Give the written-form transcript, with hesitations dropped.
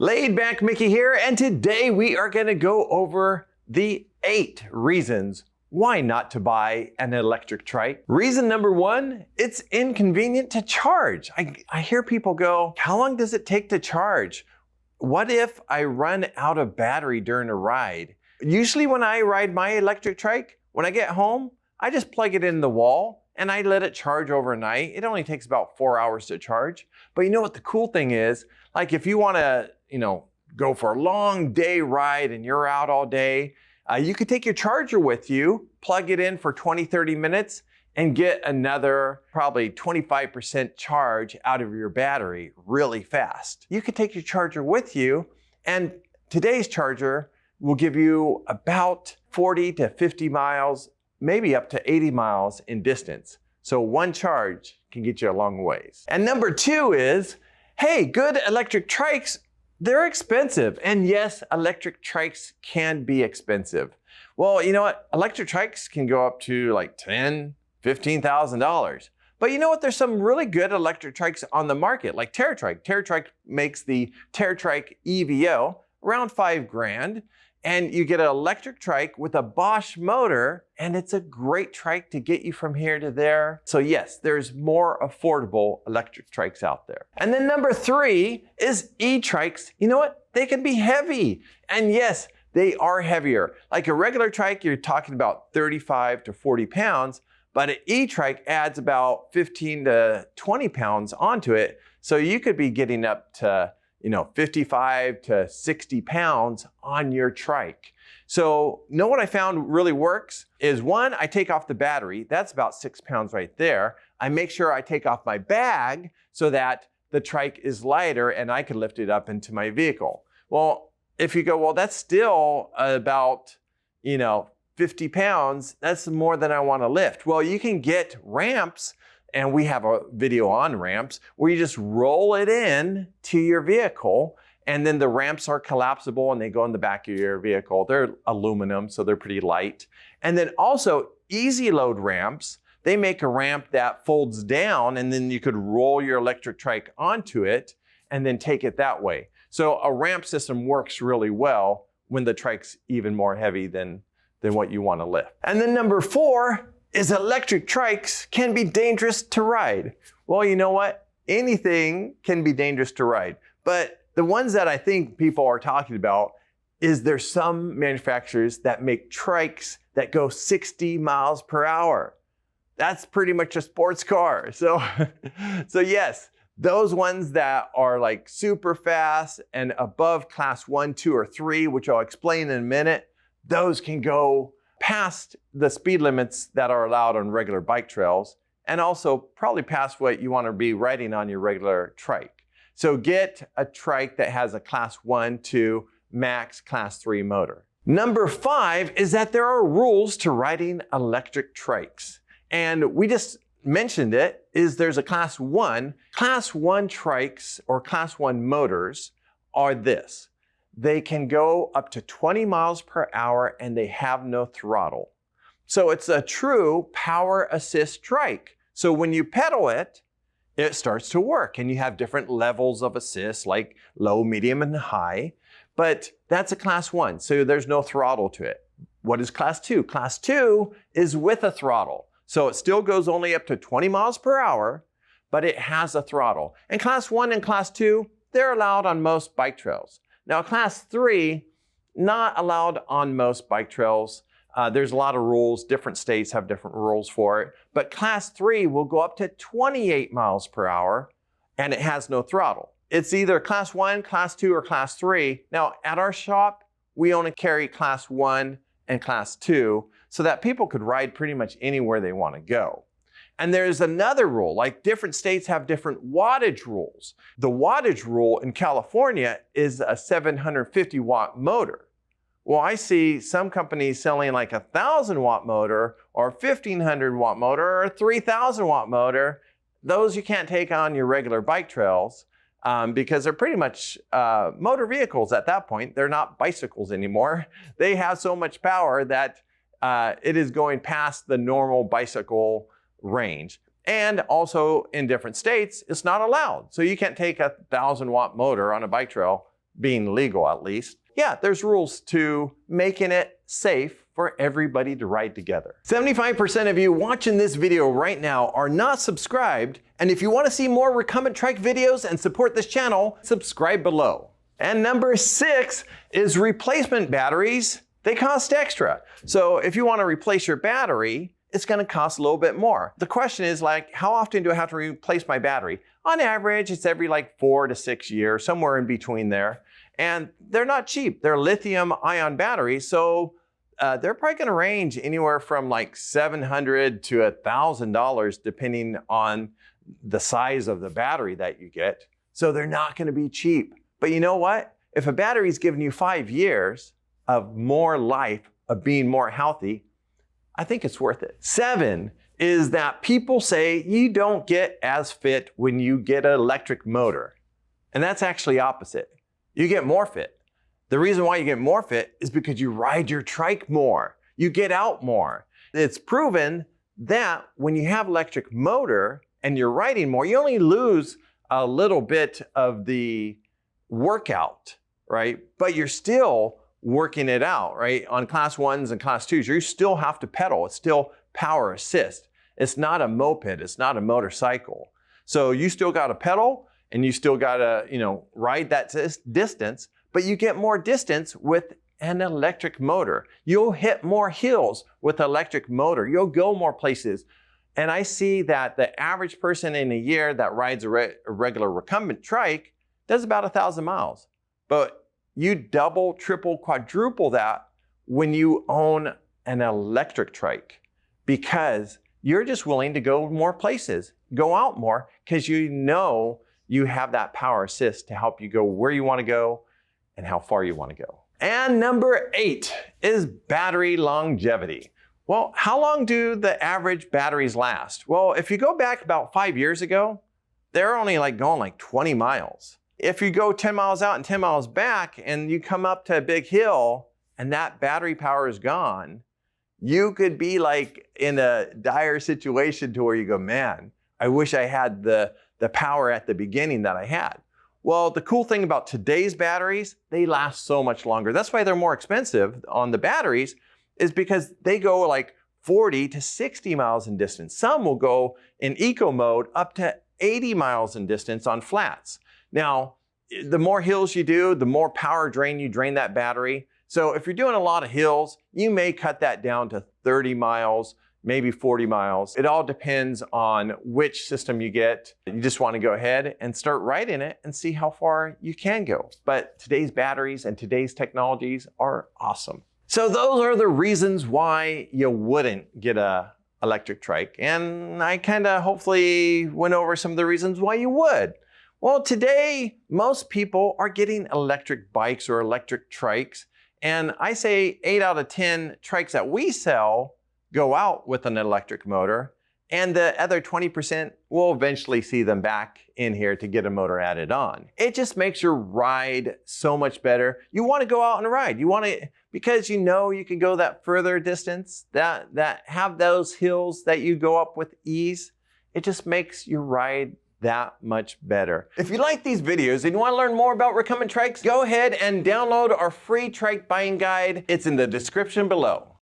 Laid Back Mickey here, and today we are going to go over the 8 reasons why not to buy an electric trike. Reason number 1, it's inconvenient to charge. I hear people go, how long does it take to charge? What if I run out of battery during a ride? Usually when I ride my electric trike, when I get home, I just plug it in the wall and I let it charge overnight. It only takes about 4 hours to charge. But you know what the cool thing is? Like if you want to, go for a long day ride and you're out all day, you could take your charger with you, plug it in for 20, 30 minutes, and get another probably 25% charge out of your battery really fast. You could take your charger with you, and today's charger will give you about 40 to 50 miles, maybe up to 80 miles in distance. So one charge can get you a long ways. And number 2 is, hey, good electric trikes, they're expensive. And yes, electric trikes can be expensive. Well, you know what? Electric trikes can go up to like $10,000, $15,000. But you know what? There's some really good electric trikes on the market, like Theyre Trike. Theyre Trike makes the Theyre Trike EVO around $5,000. And you get an electric trike with a Bosch motor, and it's a great trike to get you from here to there. So yes, there's more affordable electric trikes out there. And then number 3 is e-trikes. You know what? They can be heavy. And yes, they are heavier. Like a regular trike, you're talking about 35 to 40 pounds, but an e-trike adds about 15 to 20 pounds onto it. So you could be getting up to 55 to 60 pounds on your trike. So know what I found really works is 1, I take off the battery. That's about 6 pounds right there. I make sure I take off my bag so that the trike is lighter and I can lift it up into my vehicle. Well, if you go, well, that's still about, 50 pounds. That's more than I want to lift. Well, you can get ramps, and we have a video on ramps where you just roll it in to your vehicle, and then the ramps are collapsible and they go in the back of your vehicle. They're aluminum, so they're pretty light. And then also easy load ramps, they make a ramp that folds down, and then you could roll your electric trike onto it and then take it that way. So a ramp system works really well when the trike's even more heavy than what you want to lift. And then number 4, is electric trikes can be dangerous to ride. Well, you know what? Anything can be dangerous to ride. But the ones that I think people are talking about is there's some manufacturers that make trikes that go 60 miles per hour. That's pretty much a sports car. So yes, those ones that are like super fast and above class 1, 2, or 3, which I'll explain in a minute, those can go past the speed limits that are allowed on regular bike trails, and also probably past what you want to be riding on your regular trike. So get a trike that has a class 1, 2, max class 3 motor. Number 5 is that there are rules to riding electric trikes. And we just mentioned it, is there's a class 1. Class 1 trikes or class 1 motors are this. They can go up to 20 miles per hour and they have no throttle. So it's a true power assist trike. So when you pedal it, it starts to work, and you have different levels of assist like low, medium, and high. But that's a class 1, so there's no throttle to it. What is class 2? Class 2 is with a throttle. So it still goes only up to 20 miles per hour, but it has a throttle. And class 1 and class 2, they're allowed on most bike trails. Now, class 3, not allowed on most bike trails. There's a lot of rules. Different states have different rules for it. But class 3 will go up to 28 miles per hour, and it has no throttle. It's either class 1, class 2, or class 3. Now, at our shop, we only carry class 1 and class 2 so that people could ride pretty much anywhere they want to go. And there's another rule, like different states have different wattage rules. The wattage rule in California is a 750 watt motor. Well, I see some companies selling like a 1,000 watt motor or a 1,500 watt motor or a 3,000 watt motor. Those you can't take on your regular bike trails because they're pretty much motor vehicles at that point. They're not bicycles anymore. They have so much power that it is going past the normal bicycle range. And also in different states, it's not allowed. So you can't take a 1,000 watt motor on a bike trail being legal at least. Yeah, there's rules to making it safe for everybody to ride together. 75% of you watching this video right now are not subscribed, and if you want to see more recumbent trike videos and support this channel, subscribe below. And number 6 is replacement batteries. They cost extra. So if you want to replace your battery, it's going to cost a little bit more. The question is like, how often do I have to replace my battery? On average, it's every like 4 to 6 years, somewhere in between there. And they're not cheap. They're lithium ion batteries. So they're probably going to range anywhere from like $700 to $1,000 depending on the size of the battery that you get. So they're not going to be cheap. But you know what? If a battery's giving you 5 years of more life, of being more healthy, I think it's worth it. 7 is that people say you don't get as fit when you get an electric motor. And that's actually opposite. You get more fit. The reason why you get more fit is because you ride your trike more. You get out more. It's proven that when you have electric motor and you're riding more, you only lose a little bit of the workout, right? But you're still working it out, right? On class 1s and class 2s, you still have to pedal. It's still power assist. It's not a moped. It's not a motorcycle. So you still got to pedal and you still got to, ride that distance, but you get more distance with an electric motor. You'll hit more hills with electric motor. You'll go more places. And I see that the average person in a year that rides a regular recumbent trike does about 1,000 miles. But you double, triple, quadruple that when you own an electric trike because you're just willing to go more places, go out more because you know you have that power assist to help you go where you want to go and how far you want to go. And number 8 is battery longevity. Well, how long do the average batteries last? Well, if you go back about 5 years ago, they're only going like 20 miles. If you go 10 miles out and 10 miles back and you come up to a big hill and that battery power is gone, you could be like in a dire situation to where you go, man, I wish I had the power at the beginning that I had. Well, the cool thing about today's batteries, they last so much longer. That's why they're more expensive on the batteries, is because they go like 40 to 60 miles in distance. Some will go in eco mode up to 80 miles in distance on flats. Now, the more hills you do, the more power drain you drain that battery. So if you're doing a lot of hills, you may cut that down to 30 miles, maybe 40 miles. It all depends on which system you get. You just want to go ahead and start riding it and see how far you can go. But today's batteries and today's technologies are awesome. So those are the reasons why you wouldn't get a electric trike. And I kind of hopefully went over some of the reasons why you would. Well, today, most people are getting electric bikes or electric trikes. And I say 8 out of 10 trikes that we sell go out with an electric motor. And the other 20% will eventually see them back in here to get a motor added on. It just makes your ride so much better. You want to go out and ride. You want to, because you know you can go that further distance, that have those hills that you go up with ease. It just makes your ride that much better. If you like these videos and you want to learn more about recumbent trikes, go ahead and download our free trike buying guide. It's in the description below.